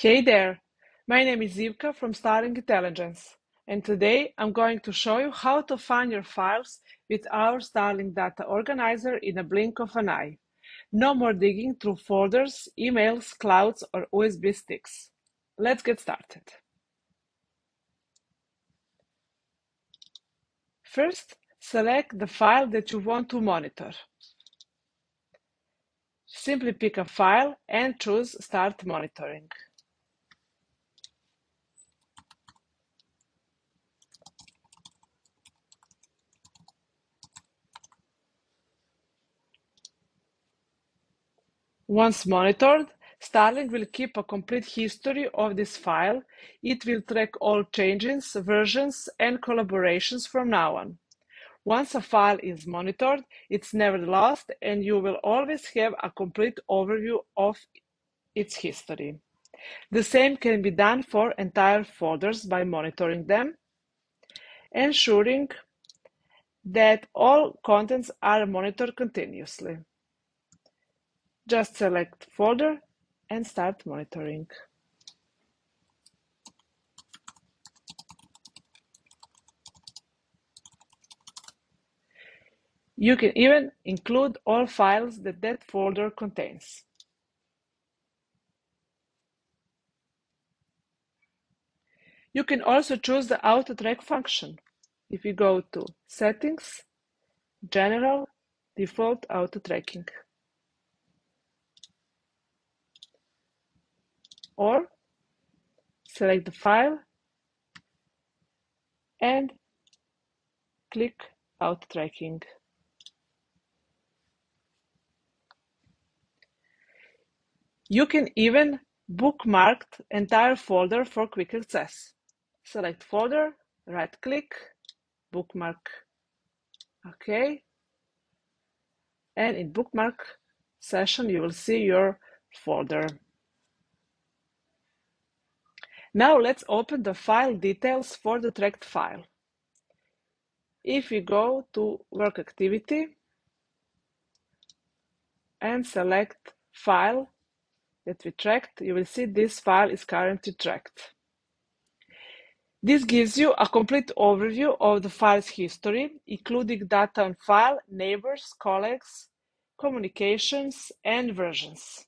Hey there, my name is Ivka from Starling Intelligence, and today I'm going to show you how to find your files with our Starling Data Organizer in a blink of an eye. No more digging through folders, emails, clouds, or USB sticks. Let's get started. First, select the file that you want to monitor. Simply pick a file and choose Start Monitoring. Once monitored, Starling will keep a complete history of this file. It will track all changes, versions, and collaborations from now on. Once a file is monitored, it's never lost, and you will always have a complete overview of its history. The same can be done for entire folders by monitoring them, ensuring that all contents are monitored continuously. Just select folder and start monitoring. You can even include all files that folder contains. You can also choose the auto track function. If you go to Settings, General, Default Auto Tracking. Or select the file and click Auto Tracking. You can even bookmark the entire folder for quick access. Select folder, right-click, bookmark. Okay. And in bookmark session, you will see your folder. Now let's open the file details for the tracked file. If we go to Work Activity and select File that we tracked, you will see this file is currently tracked. This gives you a complete overview of the file's history, including data on file, neighbors, colleagues, communications, and versions.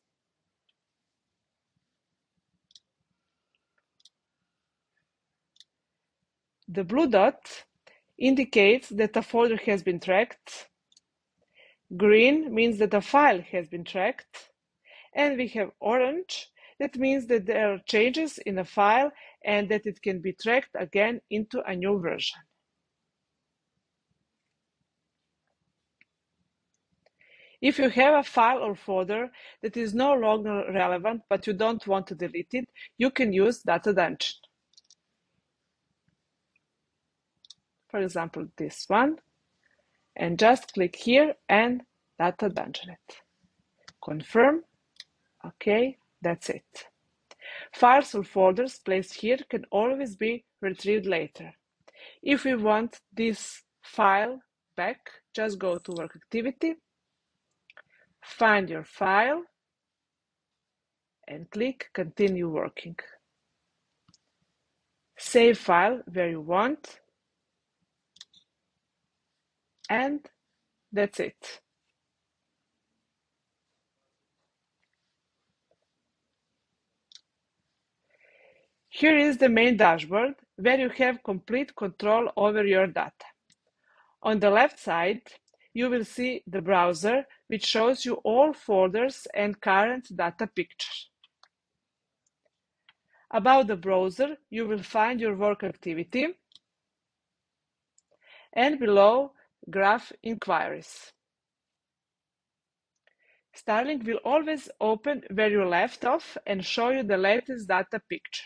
The blue dot indicates that a folder has been tracked. Green means that a file has been tracked. And we have orange. That means that there are changes in a file and that it can be tracked again into a new version. If you have a file or folder that is no longer relevant but you don't want to delete it, you can use Data Dungeon. For example, this one. And just click here and Data Dungeon it. Confirm. Okay, that's it. Files or folders placed here can always be retrieved later. If we want this file back, just go to Work Activity, find your file, and click Continue Working. Save file where you want, and that's it. Here is the main dashboard where you have complete control over your data. On the left side, you will see the browser, which shows you all folders and current data pictures. Above the browser, you will find your work activity, and below, graph inquiries. Starling will always open where you left off and show you the latest data picture.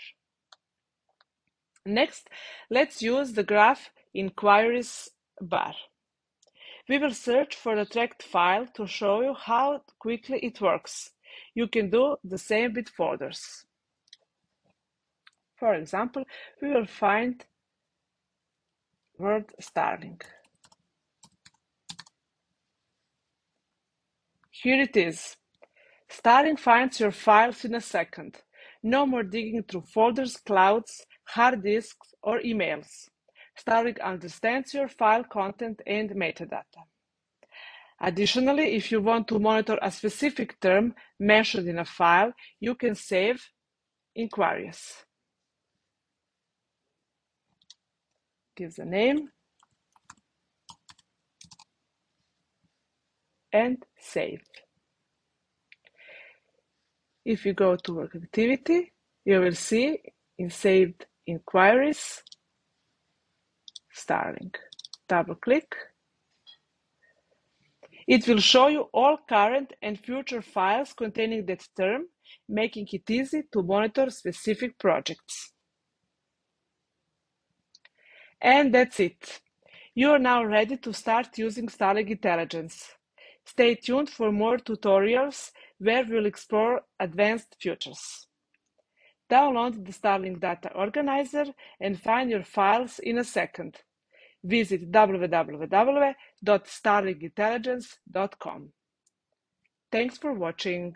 Next, let's use the graph inquiries bar. We will search for the tracked file to show you how quickly it works. You can do the same with folders. For example, we will find word Starling. Here it is. Starling finds your files in a second. No more digging through folders, clouds, hard disks, or emails. Starling understands your file content and metadata. Additionally, if you want to monitor a specific term mentioned in a file, you can save inquiries. Gives a name and save. If you go to work activity, you will see in saved inquiries, Starling. Double click. It will show you all current and future files containing that term, making it easy to monitor specific projects. And that's it. You are now ready to start using Starling Intelligence. Stay tuned for more tutorials where we'll explore advanced features. Download the Starling Data Organizer and find your files in a second. Visit www.starlingintelligence.com. Thanks for watching.